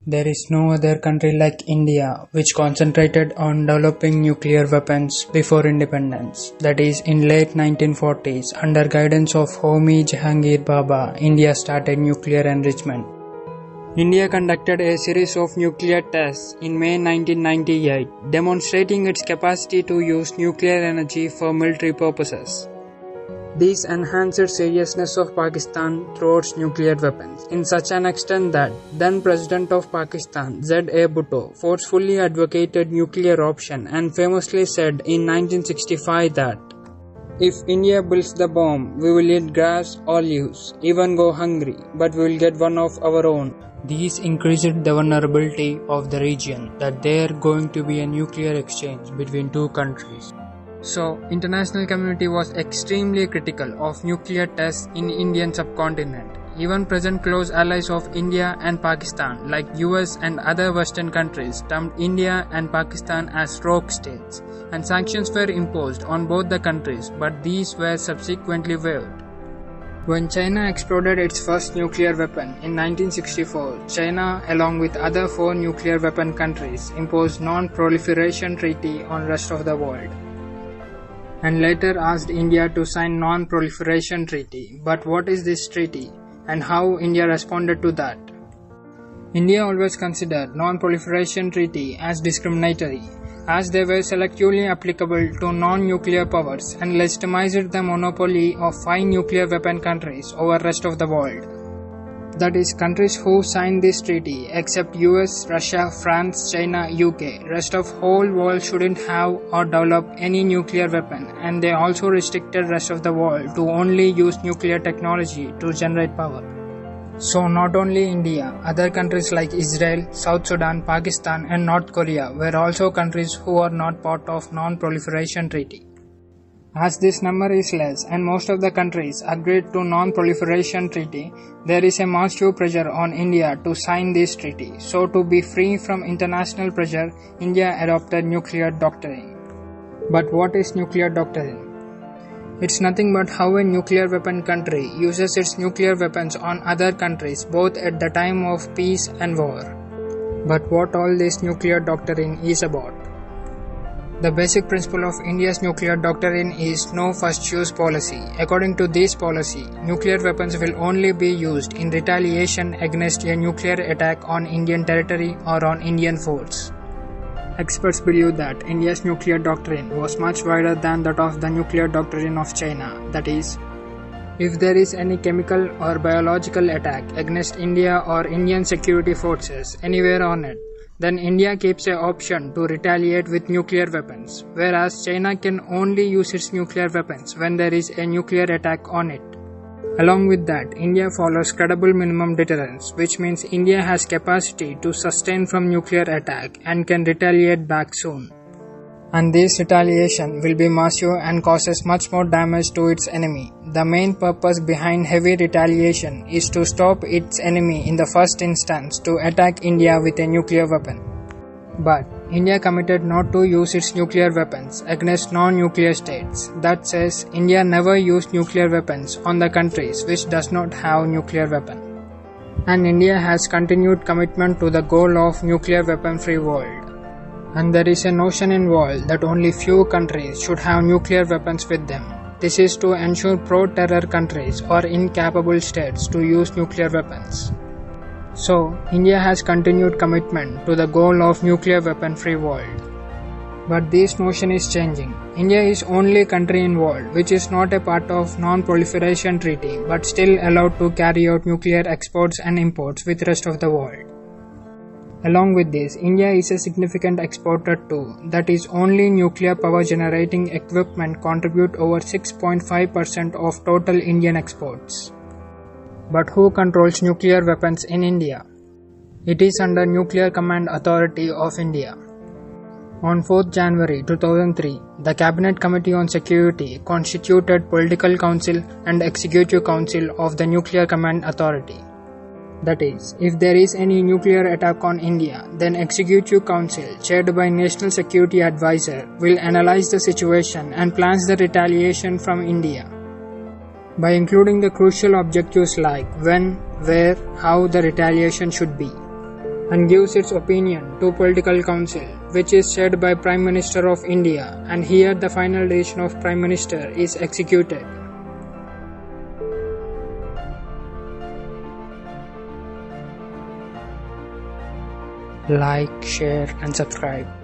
There is no other country like India which concentrated on developing nuclear weapons before independence. That is, in late 1940s, under guidance of Homi Jahangir Baba, India started nuclear enrichment. India conducted a series of nuclear tests in May 1998, demonstrating its capacity to use nuclear energy for military purposes. These enhanced seriousness of Pakistan towards nuclear weapons in such an extent that then President of Pakistan Z.A. Bhutto forcefully advocated nuclear option and famously said in 1965 that if India builds the bomb, we will eat grass or leaves, even go hungry, but we will get one of our own. These increased the vulnerability of the region that there going to be a nuclear exchange between two countries. So, international community was extremely critical of nuclear tests in Indian subcontinent. Even present close allies of India and Pakistan like US and other western countries termed India and Pakistan as rogue states, and sanctions were imposed on both the countries, but these were subsequently waived. When China exploded its first nuclear weapon in 1964, China, along with other 4 nuclear weapon countries, imposed Non-Proliferation Treaty on rest of the world, and later asked India to sign Non-Proliferation Treaty. But what is this treaty, and how India responded to that? India always considered Non-Proliferation Treaty as discriminatory, as they were selectively applicable to non-nuclear powers and legitimized the monopoly of 5 nuclear weapon countries over rest of the world. That is, countries who signed this treaty except US, Russia, France, China, UK. Rest of whole world shouldn't have or develop any nuclear weapon, and they also restricted rest of the world to only use nuclear technology to generate power. So not only India, other countries like Israel, South Sudan, Pakistan and North Korea were also countries who are not part of Non-Proliferation Treaty. As this number is less and most of the countries agreed to Non-Proliferation Treaty, there is a massive pressure on India to sign this treaty. So to be free from international pressure, India adopted nuclear doctrine. But what is nuclear doctrine? It's nothing but how a nuclear weapon country uses its nuclear weapons on other countries both at the time of peace and war. But what all this nuclear doctrine is about? The basic principle of India's nuclear doctrine is no first use policy. According to this policy, nuclear weapons will only be used in retaliation against a nuclear attack on Indian territory or on Indian forts. Experts believe that India's nuclear doctrine was much wider than that of the nuclear doctrine of China. That is, if there is any chemical or biological attack against India or Indian security forces anywhere on it, then India keeps an option to retaliate with nuclear weapons, whereas China can only use its nuclear weapons when there is a nuclear attack on it. Along with that, India follows credible minimum deterrence, which means India has capacity to sustain from nuclear attack and can retaliate back soon. And this retaliation will be massive and causes much more damage to its enemy. The main purpose behind heavy retaliation is to stop its enemy in the first instance to attack India with a nuclear weapon. But India committed not to use its nuclear weapons against non-nuclear states. That says, India never used nuclear weapons on the countries which does not have nuclear weapon. And India has continued commitment to the goal of nuclear weapon-free world. And there is a notion involved that only few countries should have nuclear weapons with them. This is to ensure pro-terror countries or incapable states to use nuclear weapons. So, India has continued commitment to the goal of nuclear weapon-free world. But this notion is changing. India is only country involved which is not a part of Non-Proliferation Treaty but still allowed to carry out nuclear exports and imports with rest of the world. Along with this, India is a significant exporter too. That is, only nuclear power generating equipment contribute over 6.5% of total Indian exports. But who controls nuclear weapons in India? It is under Nuclear Command Authority of India. On 4th January 2003, the Cabinet Committee on Security constituted Political Council and Executive Council of the Nuclear Command Authority. That is, if there is any nuclear attack on India, then Executive Council, chaired by National Security Advisor, will analyze the situation and plans the retaliation from India. by including the crucial objectives like when, where, how the retaliation should be. and gives its opinion to political council, which is chaired by Prime Minister of India, and here the final decision of Prime Minister is executed. Like, share and subscribe.